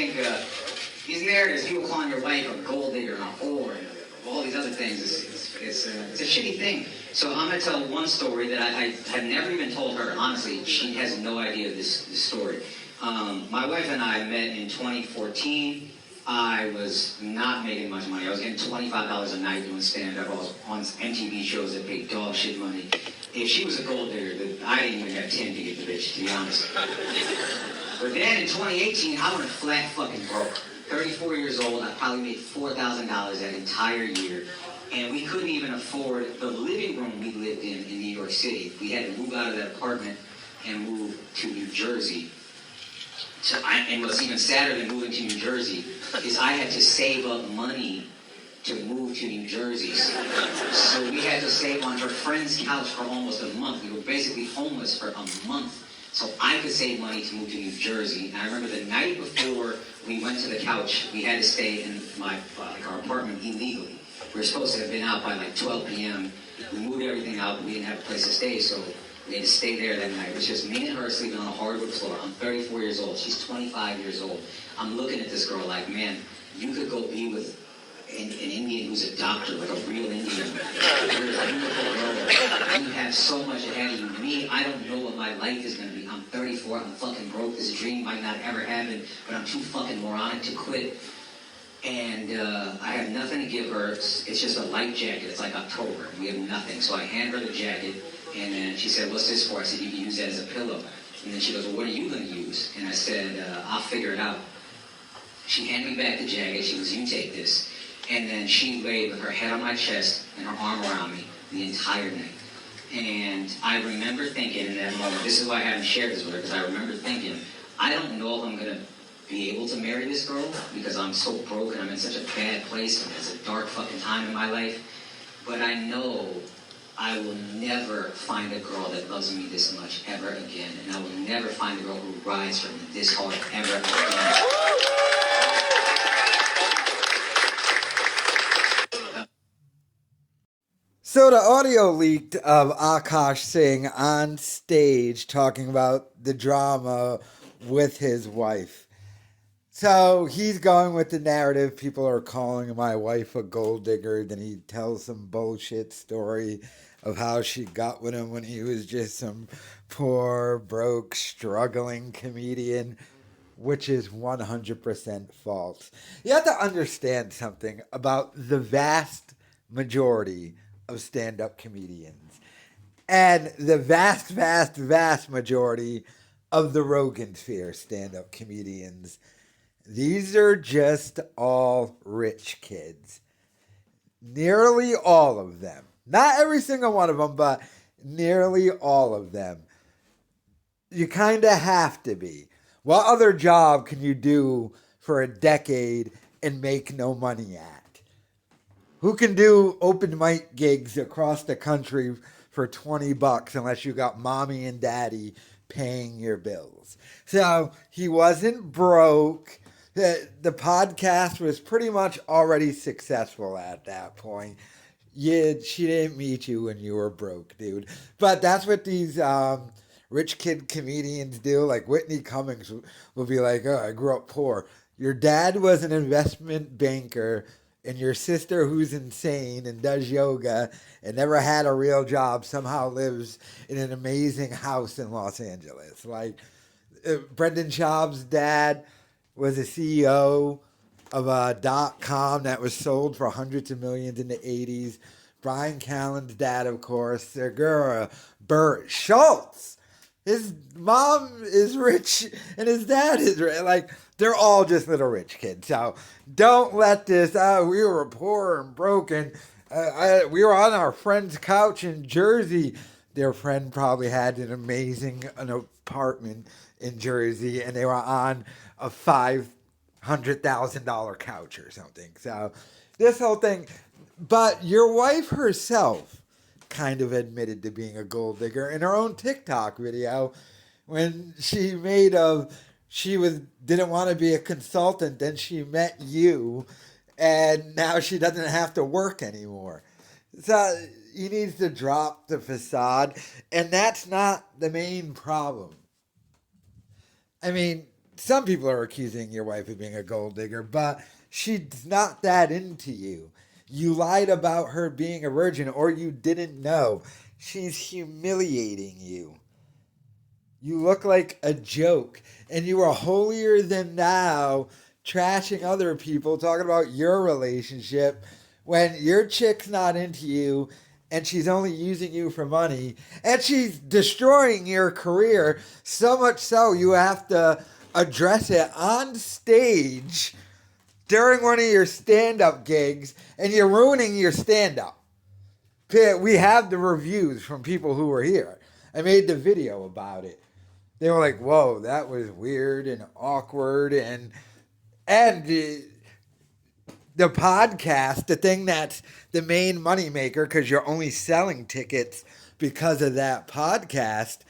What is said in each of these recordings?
think these narratives, people calling your wife a gold digger and a whore and all these other things, it's a shitty thing. So I'm going to tell one story that I had never even told her. Honestly, she has no idea of this story. My wife and I met in 2014. I was not making much money. I was getting $25 a night doing stand-up. I was on MTV shows that paid dog shit money. If she was a gold digger, I didn't even have 10 to get the bitch, to be honest. But then in 2018, I went flat fucking broke. 34 years old, I probably made $4,000 that entire year. And we couldn't even afford the living room we lived in New York City. We had to move out of that apartment and move to New Jersey. And what's even sadder than moving to New Jersey is I had to save up money to move to New Jersey. So we had to stay on her friend's couch for almost a month. We were basically homeless for a month. So I could save money to move to New Jersey. And I remember the night before we went to the couch, we had to stay in our apartment illegally. We were supposed to have been out by like 12 p.m. We moved everything out, but we didn't have a place to stay, so we had to stay there that night. It was just me and her sleeping on a hardwood floor. I'm 34 years old. She's 25 years old. I'm looking at this girl like, man, you could go be with an Indian who's a doctor, like a real Indian. You're a beautiful girl. You have so much ahead of you. Me, I don't know what my life is going to be. I'm 34. I'm fucking broke. This dream might not ever happen, but I'm too fucking moronic to quit. And I have nothing to give her. It's just a light jacket. It's like October. We have nothing. So I hand her the jacket, and then she said, what's this for? I said, you can use that as a pillow. And then she goes, well, what are you going to use? And I said, I'll figure it out. She handed me back the jacket. She goes, you take this. And then she laid with her head on my chest and her arm around me the entire night. And I remember thinking in that moment, this is why I haven't shared this with her, because I remember thinking, I don't know if I'm going to be able to marry this girl because I'm so broke and I'm in such a bad place and it's a dark fucking time in my life. But I know I will never find a girl that loves me this much ever again. And I will never find a girl who rides for me this hard ever again. So the audio leaked of Akash Singh on stage talking about the drama with his wife. So he's going with the narrative. People are calling my wife a gold digger. Then he tells some bullshit story of how she got with him when he was just some poor, broke, struggling comedian, which is 100% false. You have to understand something about the vast majority of stand-up comedians and the vast, vast, vast majority of the Rogan sphere stand-up comedians. These are just all rich kids. Nearly all of them. Not every single one of them, but nearly all of them. You kind of have to be. What other job can you do for a decade and make no money at? Who can do open mic gigs across the country for $20 unless you got mommy and daddy paying your bills? So he wasn't broke. The podcast was pretty much already successful at that point. Yeah, she didn't meet you when you were broke, dude. But that's what these rich kid comedians do. Like Whitney Cummings will be like, oh, I grew up poor. Your dad was an investment banker, and your sister, who's insane and does yoga and never had a real job, somehow lives in an amazing house in Los Angeles. Like Brendan Schaub's dad was a CEO of a .com that was sold for hundreds of millions in the 80s. Brian Callen's dad, of course, Segura, Burt Schultz. His mom is rich and his dad is rich. Like, they're all just little rich kids. So don't let this, we were poor and broken. We were on our friend's couch in Jersey. Their friend probably had an amazing apartment in Jersey, and they were on a $500,000 couch or something. So this whole thing, but your wife herself kind of admitted to being a gold digger in her own TikTok video when she made didn't want to be a consultant, then she met you, and now she doesn't have to work anymore. So he needs to drop the facade, and that's not the main problem. I mean, some people are accusing your wife of being a gold digger, but she's not that into you. You lied about her being a virgin, or you didn't know. She's humiliating you. You look like a joke, and you are holier than thou, trashing other people, talking about your relationship when your chick's not into you and she's only using you for money and she's destroying your career, so much so you have to address it on stage during one of your stand-up gigs, and you're ruining your stand-up. We have the reviews from people who were here. I made the video about it. They were like, whoa, that was weird and awkward. And the podcast, the thing that's the main moneymaker, because you're only selling tickets because of that podcast,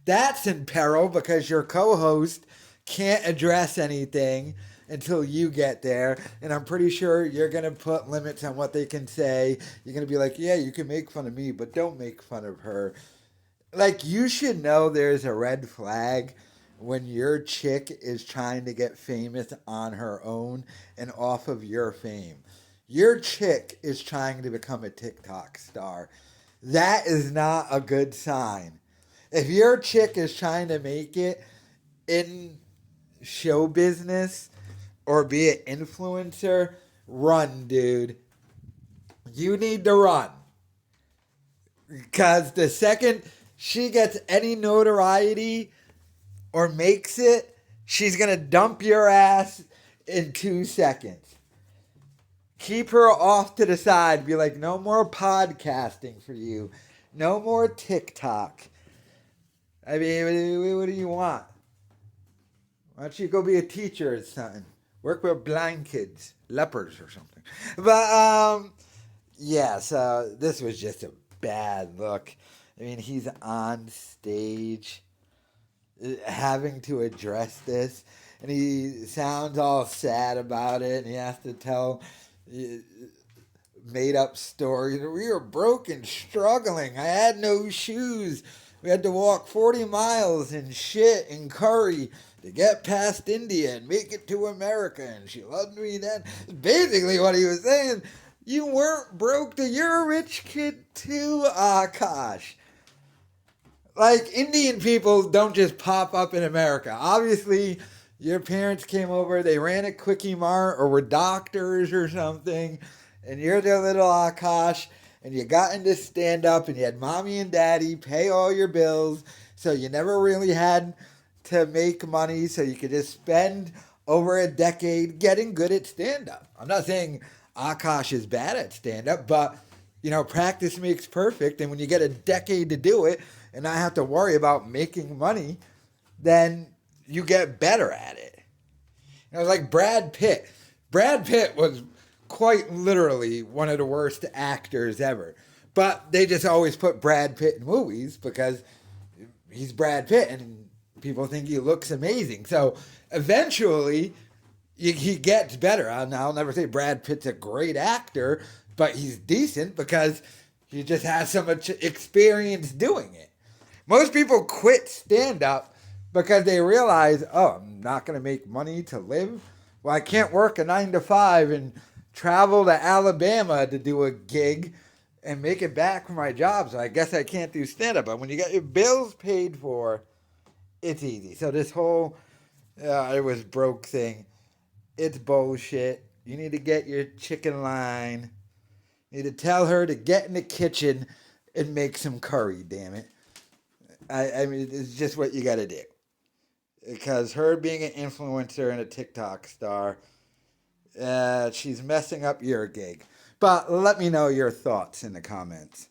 that's in peril because your co-host can't address anything until you get there. And I'm pretty sure you're going to put limits on what they can say. You're going to be like, yeah, you can make fun of me, but don't make fun of her. Like, you should know there's a red flag when your chick is trying to get famous on her own and off of your fame. Your chick is trying to become a TikTok star. That is not a good sign. If your chick is trying to make it in show business or be an influencer, run, dude. You need to run. Because the second she gets any notoriety or makes it, she's going to dump your ass in 2 seconds. Keep her off to the side. Be like, no more podcasting for you. No more TikTok. I mean, what do you want? Why don't you go be a teacher or something? Work with blind kids, lepers or something. But, yeah, so this was just a bad look. I mean, he's on stage having to address this, and he sounds all sad about it, and he has to tell made up stories. We were broke and struggling. I had no shoes. We had to walk 40 miles in shit and curry to get past India and make it to America, and she loved me then. Basically what he was saying, you weren't broke, you're a rich kid too, Akash. Like, Indian people don't just pop up in America. Obviously, your parents came over, they ran a Quickie Mart or were doctors or something, and you're their little Akash, and you got into stand-up, and you had mommy and daddy pay all your bills, so you never really had to make money, so you could just spend over a decade getting good at stand-up. I'm not saying Akash is bad at stand-up, but, you know, practice makes perfect, and when you get a decade to do it, and not have to worry about making money, then you get better at it. You know, like Brad Pitt. Brad Pitt was quite literally one of the worst actors ever. But they just always put Brad Pitt in movies because he's Brad Pitt and people think he looks amazing. So eventually he gets better. I'll never say Brad Pitt's a great actor, but he's decent because he just has so much experience doing it. Most people quit stand-up because they realize, oh, I'm not going to make money to live. Well, I can't work a 9 to 5 and travel to Alabama to do a gig and make it back for my job. So I guess I can't do stand-up. But when you get your bills paid for, it's easy. So this whole it was broke thing, it's bullshit. You need to get your chicken line. You need to tell her to get in the kitchen and make some curry, damn it. I mean, it's just what you got to do. Because her being an influencer and a TikTok star, she's messing up your gig. But let me know your thoughts in the comments.